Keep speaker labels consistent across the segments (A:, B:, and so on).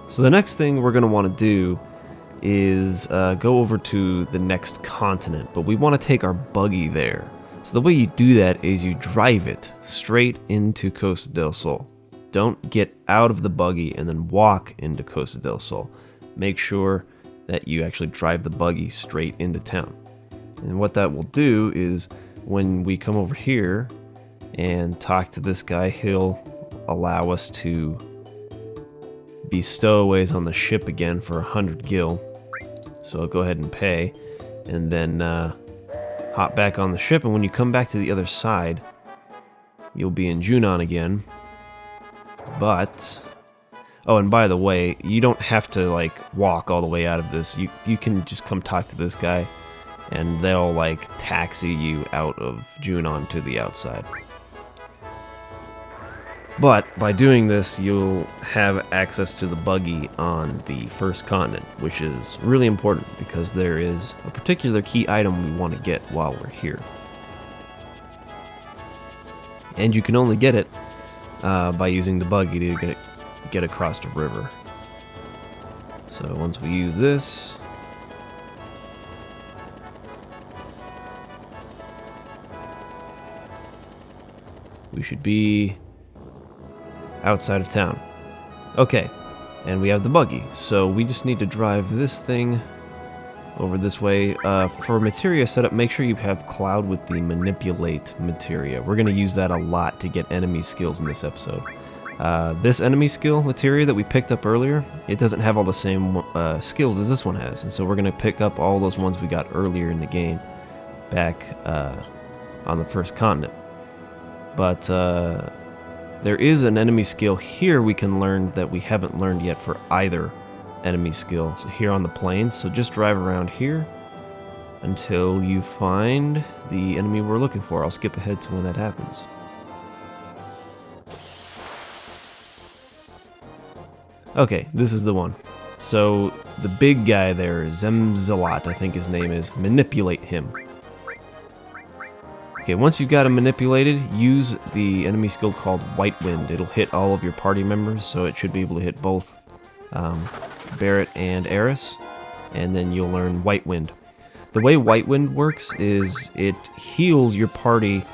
A: So the next thing we're going to want to do is go over to the next continent, but we want to take our buggy there. So the way you do that is you drive it straight into Costa del Sol. Don't get out of the buggy and then walk into Costa del Sol. Make sure that you actually drive the buggy straight into town. And what that will do is when we come over here and talk to this guy, he'll allow us to be stowaways on the ship again for 100 gil. So I'll go ahead and pay, and then hop back on the ship, and when you come back to the other side, you'll be in Junon again. But, oh, and by the way, you don't have to like walk all the way out of this. You can just come talk to this guy, and they'll like taxi you out of Junon to the outside. But by doing this, you'll have access to the buggy on the first continent, which is really important because there is a particular key item we want to get while we're here. And you can only get it by using the buggy to get across the river. So once we use this, we should be outside of town. Okay, and we have the buggy, so we just need to drive this thing over this way. For materia setup, make sure you have Cloud with the manipulate materia. We're going to use that a lot to get enemy skills in this episode. This enemy skill materia that we picked up earlier, it doesn't have all the same skills as this one has, and so we're going to pick up all those ones we got earlier in the game back on the first continent. But there is an enemy skill here we can learn that we haven't learned yet for either enemy skill. So here on the plains, so just drive around here until you find the enemy we're looking for. I'll skip ahead to when that happens. Okay, this is the one. So the big guy there, Zemzalat, I think his name is, manipulate him. Okay, once you've got him manipulated, use the enemy skill called White Wind. It'll hit all of your party members, so it should be able to hit both Barrett and Eris, and then you'll learn White Wind. The way White Wind works is it heals your party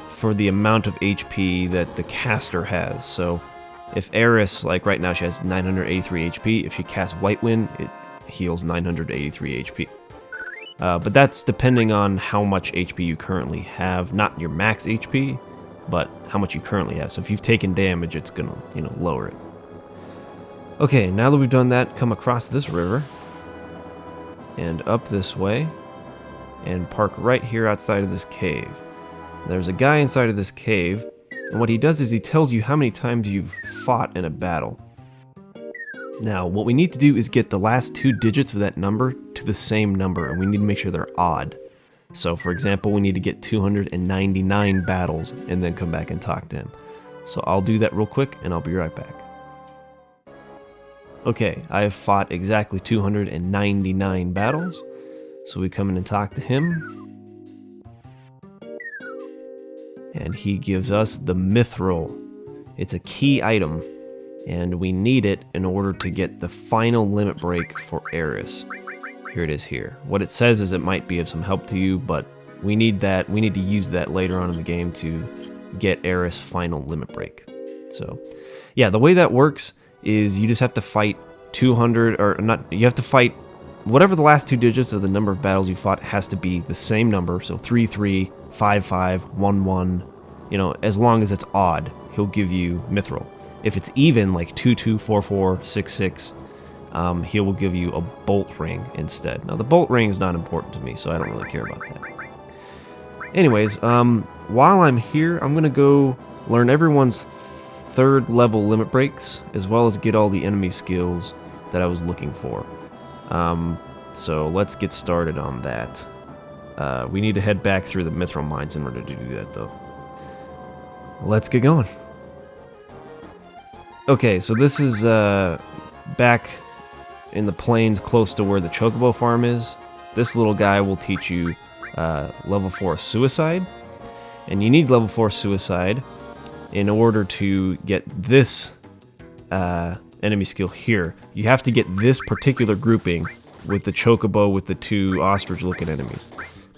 A: for the amount of HP that the caster has. So if Eris, like right now she has 983 HP, if she casts White Wind, it heals 983 HP. But that's depending on how much HP you currently have, not your max HP, but how much you currently have. So if you've taken damage, it's gonna, lower it. Okay, now that we've done that, come across this river and up this way and park right here outside of this cave. There's a guy inside of this cave, and what he does is he tells you how many times you've fought in a battle. Now, what we need to do is get the last 2 digits of that number to the same number, and we need to make sure they're odd. So, for example, we need to get 299 battles and then come back and talk to him. So I'll do that real quick, and I'll be right back. Okay, I have fought exactly 299 battles, so we come in and talk to him. And he gives us the Mithril. It's a key item, and we need it in order to get the final limit break for Eris. Here it is here. What it says is it might be of some help to you, but we need that. We need to use that later on in the game to get Eris' final limit break. So, yeah, the way that works is you just have to fight 200, or not, you have to fight whatever the last 2 digits of the number of battles you fought has to be the same number. So 33, 55, 11, as long as it's odd, he'll give you Mithril. If it's even, like 22, 44, 66, he will give you a bolt ring instead. Now, the bolt ring is not important to me, so I don't really care about that. Anyways, while I'm here, I'm going to go learn everyone's 3rd level limit breaks, as well as get all the enemy skills that I was looking for. So let's get started on that. We need to head back through the Mithril mines in order to do that, though. Let's get going. Okay, so this is back in the plains close to where the Chocobo farm is. This little guy will teach you level 4 suicide, and you need level 4 suicide in order to get this enemy skill here. You have to get this particular grouping with the chocobo with the 2 ostrich-looking enemies.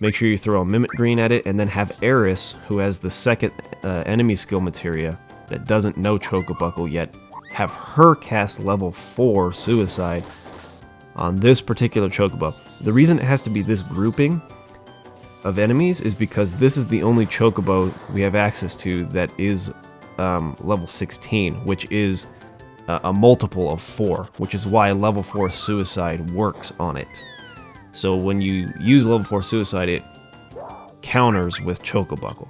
A: Make sure you throw a Mimic Green at it, and then have Eris, who has the second enemy skill materia that doesn't know Chocobuckle yet, have her cast level 4 Suicide on this particular chocobo. The reason it has to be this grouping of enemies is because this is the only chocobo we have access to that is level 16, which is a multiple of 4, which is why level 4 Suicide works on it. So when you use level 4 Suicide, it counters with Chocobuckle.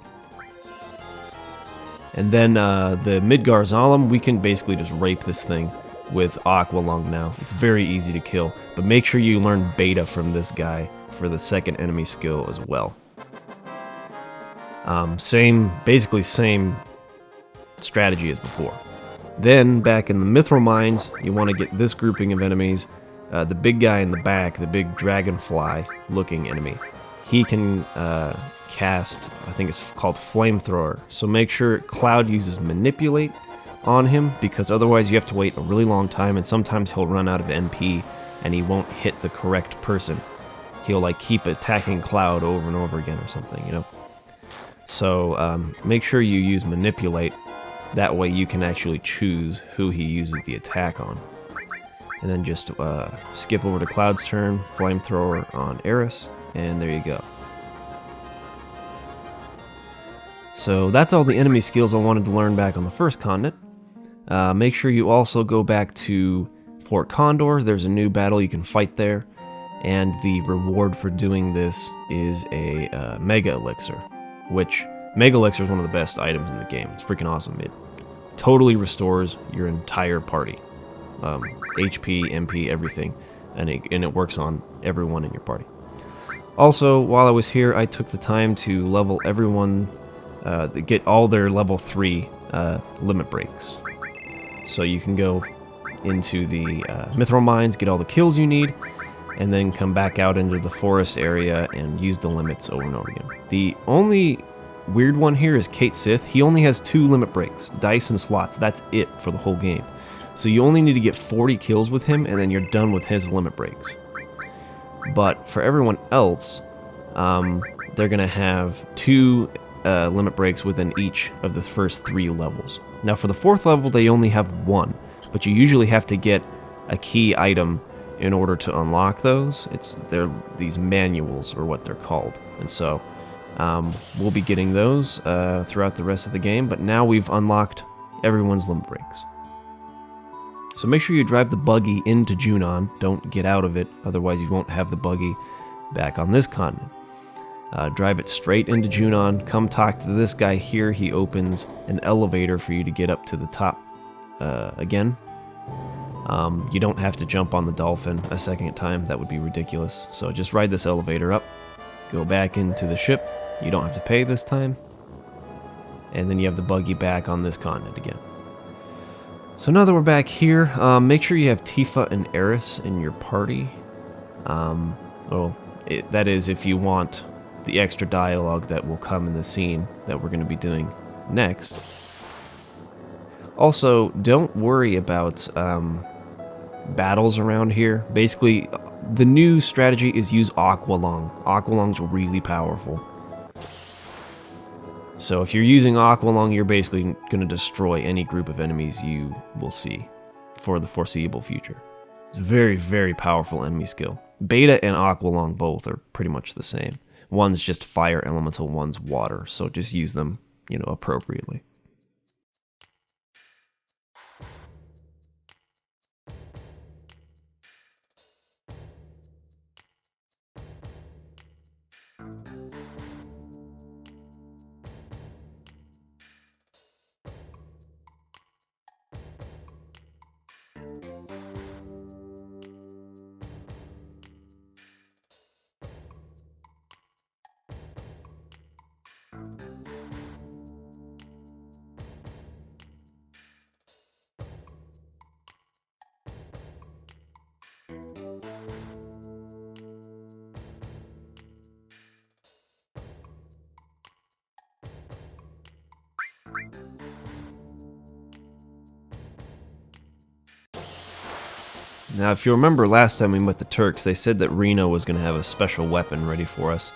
A: And then the Midgar Zalem, we can basically just rape this thing with Aqua Lung now. It's very easy to kill, but make sure you learn Beta from this guy for the second enemy skill as well. Basically same strategy as before. Then, back in the Mithril Mines, you want to get this grouping of enemies. The big guy in the back, the big dragonfly-looking enemy, he can cast, I think it's called Flamethrower. So make sure Cloud uses Manipulate on him, because otherwise you have to wait a really long time, and sometimes he'll run out of MP and he won't hit the correct person. He'll like keep attacking Cloud over and over again or something, you know? So make sure you use Manipulate. That way you can actually choose who he uses the attack on. And then just skip over to Cloud's turn, Flamethrower on Eris, and there you go. So that's all the enemy skills I wanted to learn back on the first continent. Make sure you also go back to Fort Condor. There's a new battle you can fight there, and the reward for doing this is a Mega Elixir, which Mega Elixir is one of the best items in the game. It's freaking awesome. It totally restores your entire party. HP, MP, everything, and it works on everyone in your party. Also, while I was here, I took the time to level everyone, get all their level 3 limit breaks. So you can go into the Mithril Mines, get all the kills you need, and then come back out into the forest area and use the limits over and over again. The only weird one here is Kate Sith. He only has 2 limit breaks, dice and slots. That's it for the whole game. So you only need to get 40 kills with him, and then you're done with his limit breaks. But for everyone else, they're going to have 2 limit breaks within each of the first 3 levels. Now for the 4th level, they only have 1, but you usually have to get a key item in order to unlock those. They're these manuals, or what they're called. And so we'll be getting those throughout the rest of the game, but now we've unlocked everyone's limit breaks. So make sure you drive the buggy into Junon. Don't get out of it, otherwise you won't have the buggy back on this continent. Drive it straight into Junon. Come talk to this guy here. He opens an elevator for you to get up to the top again. You don't have to jump on the dolphin a second time. That would be ridiculous. So just ride this elevator up. Go back into the ship. You don't have to pay this time. And then you have the buggy back on this continent again. So now that we're back here, make sure you have Tifa and Eris in your party. That is if you want the extra dialogue that will come in the scene that we're going to be doing next. Also, don't worry about battles around here. Basically, the new strategy is use Aqua Lung. Aqua Lung's really powerful. So if you're using Aqua Lung, you're basically going to destroy any group of enemies you will see for the foreseeable future. It's a very, very powerful enemy skill. Beta and Aqua Lung both are pretty much the same. One's just fire elemental, one's water, so just use them, appropriately. Now, if you remember last time we met the Turks, they said that Reno was going to have a special weapon ready for us,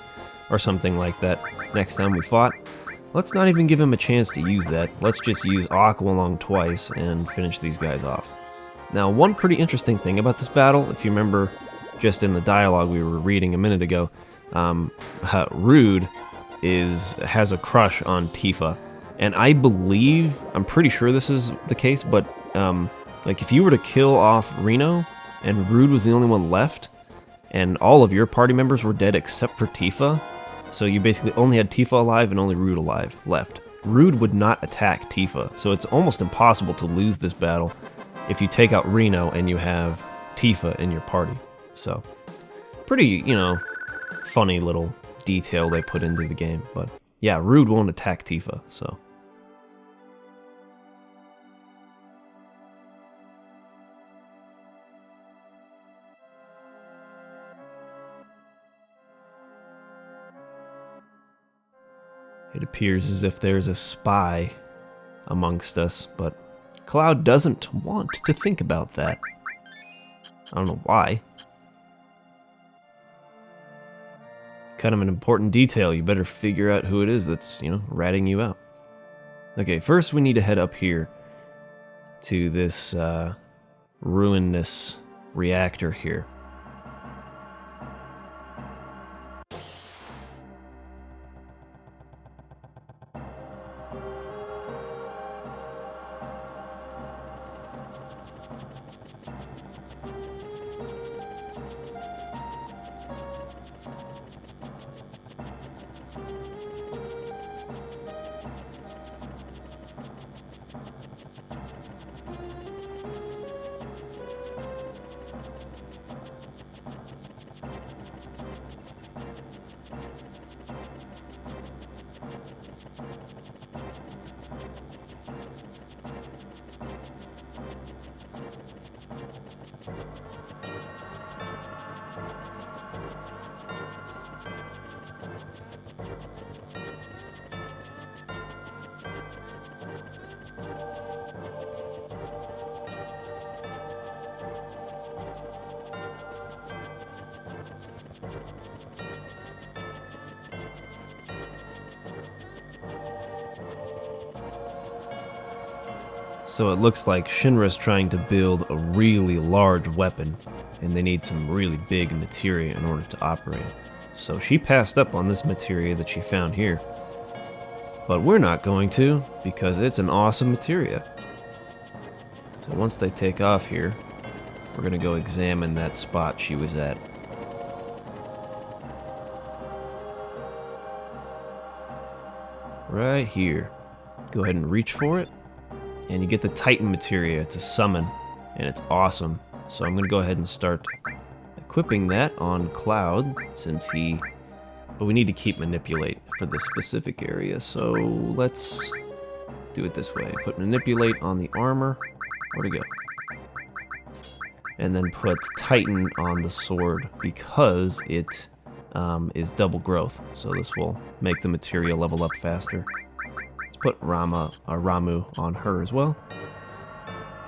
A: or something like that, next time we fought. Let's not even give him a chance to use that. Let's just use Aqualung twice and finish these guys off. Now, one pretty interesting thing about this battle, if you remember just in the dialogue we were reading a minute ago, Rude has a crush on Tifa. And I believe, I'm pretty sure this is the case, but like if you were to kill off Reno and Rude was the only one left, and all of your party members were dead except for Tifa, so you basically only had Tifa alive and only Rude alive left. Rude would not attack Tifa, so it's almost impossible to lose this battle if you take out Reno and you have Tifa in your party. So, pretty, funny little detail they put into the game. But yeah, Rude won't attack Tifa, so. It appears as if there's a spy amongst us, but Cloud doesn't want to think about that. I don't know why. Kind of an important detail. You better figure out who it is that's, ratting you out. Okay, first we need to head up here to this ruinous reactor here. So it looks like Shinra's trying to build a really large weapon, and they need some really big materia in order to operate it. So she passed up on this materia that she found here. But we're not going to, because it's an awesome materia. So once they take off here, we're going to go examine that spot she was at. Right here. Go ahead and reach for it. And you get the Titan materia to summon, and it's awesome. So I'm going to go ahead and start equipping that on Cloud, but we need to keep Manipulate for this specific area, so let's do it this way. Put Manipulate on the armor, where'd it go? And then put Titan on the sword, because it is double growth, so this will make the materia level up faster. Put Ramu on her as well.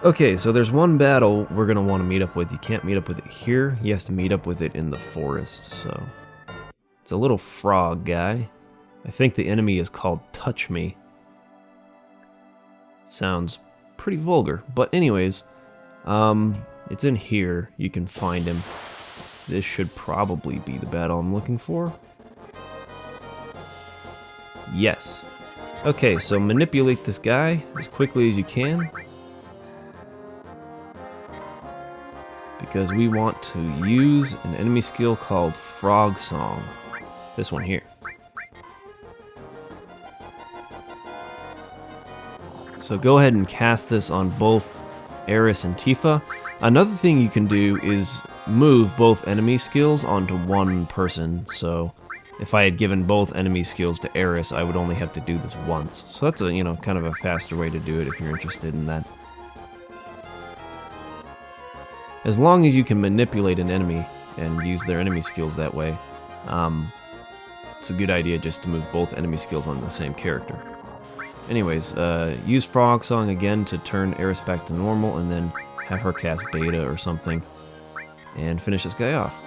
A: Okay, so there's one battle we're going to want to meet up with. You can't meet up with it here. He has to meet up with it in the forest, so. It's a little frog guy. I think the enemy is called Touch Me. Sounds pretty vulgar, but anyways, it's in here. You can find him. This should probably be the battle I'm looking for. Yes. Okay, so manipulate this guy as quickly as you can, because we want to use an enemy skill called Frog Song. This one here. So go ahead and cast this on both Aeris and Tifa. Another thing you can do is move both enemy skills onto one person, so if I had given both enemy skills to Aeris, I would only have to do this once. So that's a, kind of a faster way to do it if you're interested in that. As long as you can manipulate an enemy and use their enemy skills that way, it's a good idea just to move both enemy skills on the same character. Anyways, use Frog Song again to turn Aeris back to normal, and then have her cast Beta or something. and finish this guy off.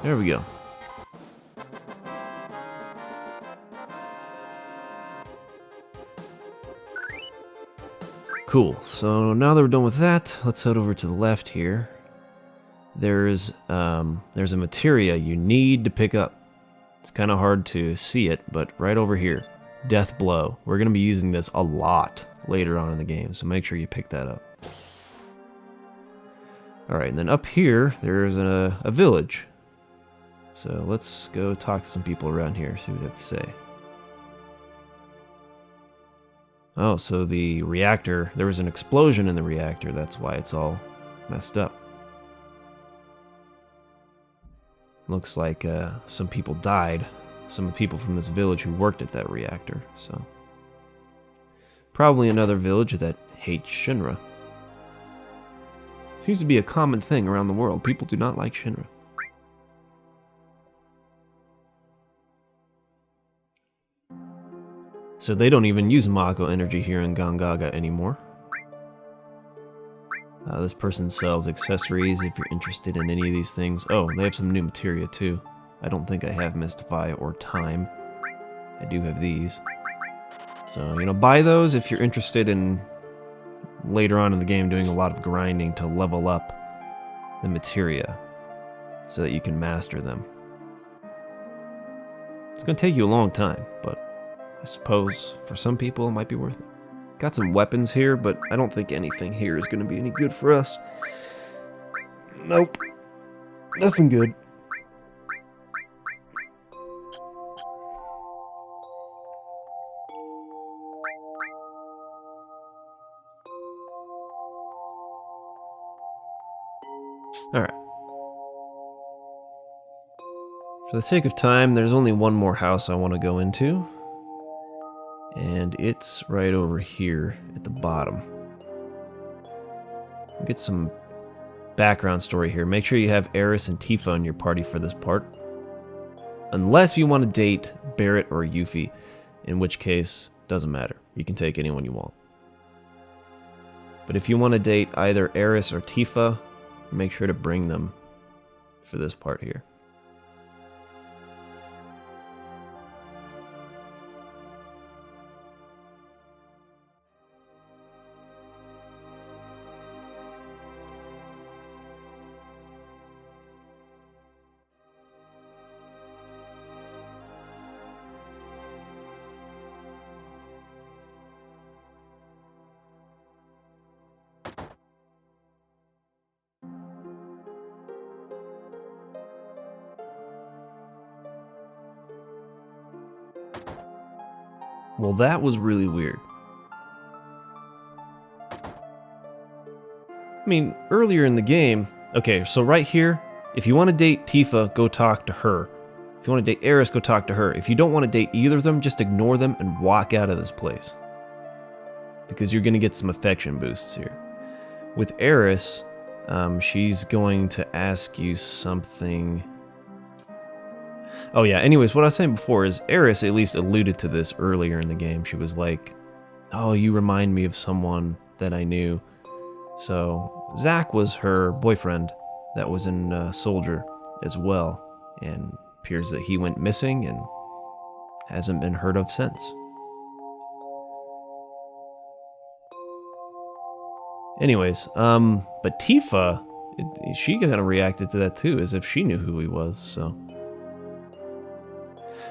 A: There we go. Cool, so now that we're done with that, let's head over to the left here. There's a materia you need to pick up. It's kind of hard to see it, but right over here, Death Blow. We're going to be using this a lot later on in the game, so make sure you pick that up. Alright, and then up here, there's a village. So let's go talk to some people around here, see what they have to say. Oh, so the reactor, there was an explosion in the reactor, that's why it's all messed up. Looks like some people died, some people from this village who worked at that reactor, so. Probably another village that hates Shinra. Seems to be a common thing around the world, people do not like Shinra. So they don't even use Mako energy here in Gongaga anymore. This person sells accessories if you're interested in any of these things. Oh, they have some new materia too. I don't think I have Mystify or Time. I do have these. So, you know, buy those if you're interested in later on in the game doing a lot of grinding to level up the materia so that you can master them. It's going to take you a long time, but I suppose for some people it might be worth it. Got some weapons here, but I don't think anything here is going to be any good for us. Nope. Nothing good. Alright. For the sake of time, there's only one more house I want to go into. And it's right over here at the bottom. We'll get some background story here. Make sure you have Eris and Tifa in your party for this part. Unless you want to date Barrett or Yuffie, in which case, doesn't matter. You can take anyone you want. But if you want to date either Eris or Tifa, make sure to bring them for this part here. Well, that was really weird. I mean, earlier in the game... Okay, so right here, if you want to date Tifa, go talk to her. If you want to date Eris, go talk to her. If you don't want to date either of them, just ignore them and walk out of this place. Because you're going to get some affection boosts here. With Eris, she's going to ask you something... Oh yeah, anyways, what I was saying before is Eris at least alluded to this earlier in the game. She was like, oh, you remind me of someone that I knew. So, Zack was her boyfriend that was in Soldier as well. And appears that he went missing and hasn't been heard of since. Anyways, but Tifa, she kind of reacted to that too, as if she knew who he was, so...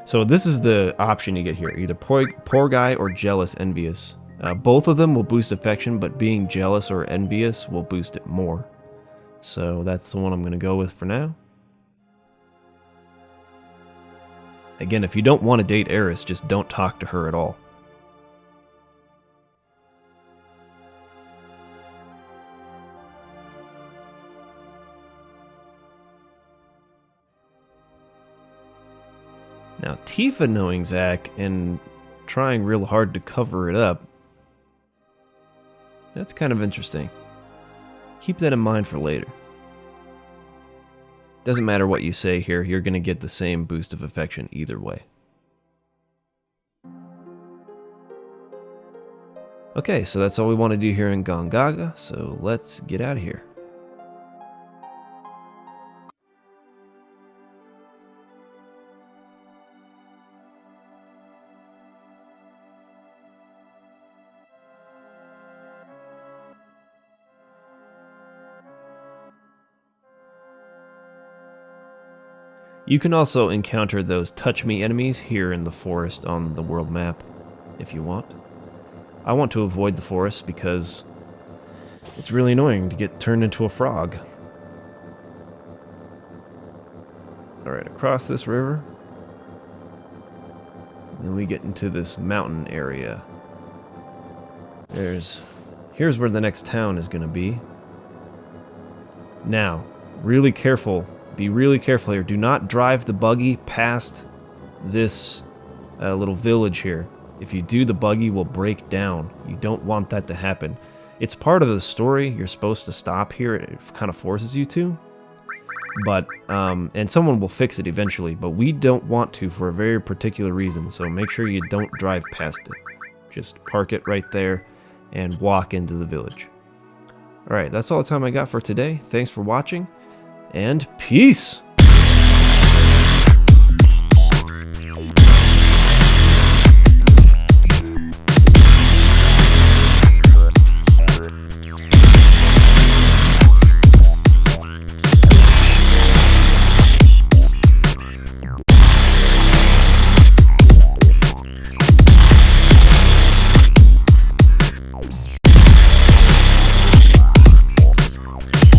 A: So this is the option you get here, either poor guy or jealous envious. Both of them will boost affection, but being jealous or envious will boost it more. So that's the one I'm going to go with for now. Again, if you don't want to date Eris, just don't talk to her at all. Now, Tifa knowing Zack and trying real hard to cover it up, that's kind of interesting. Keep that in mind for later. Doesn't matter what you say here, you're going to get the same boost of affection either way. Okay, so that's all we want to do here in Gongaga, so let's get out of here. You can also encounter those touch me enemies here in the forest on the world map, if you want. I want to avoid the forest because it's really annoying to get turned into a frog. Alright, across this river. Then we get into this mountain area. Here's where the next town is going to be. Now, really careful. Be really careful here. Do not drive the buggy past this little village here. If you do, the buggy will break down. You don't want that to happen. It's part of the story. You're supposed to stop here. It kind of forces you to. But, and someone will fix it eventually, but we don't want to for a very particular reason, so make sure you don't drive past it. Just park it right there and walk into the village. Alright, that's all the time I got for today. Thanks for watching, and peace!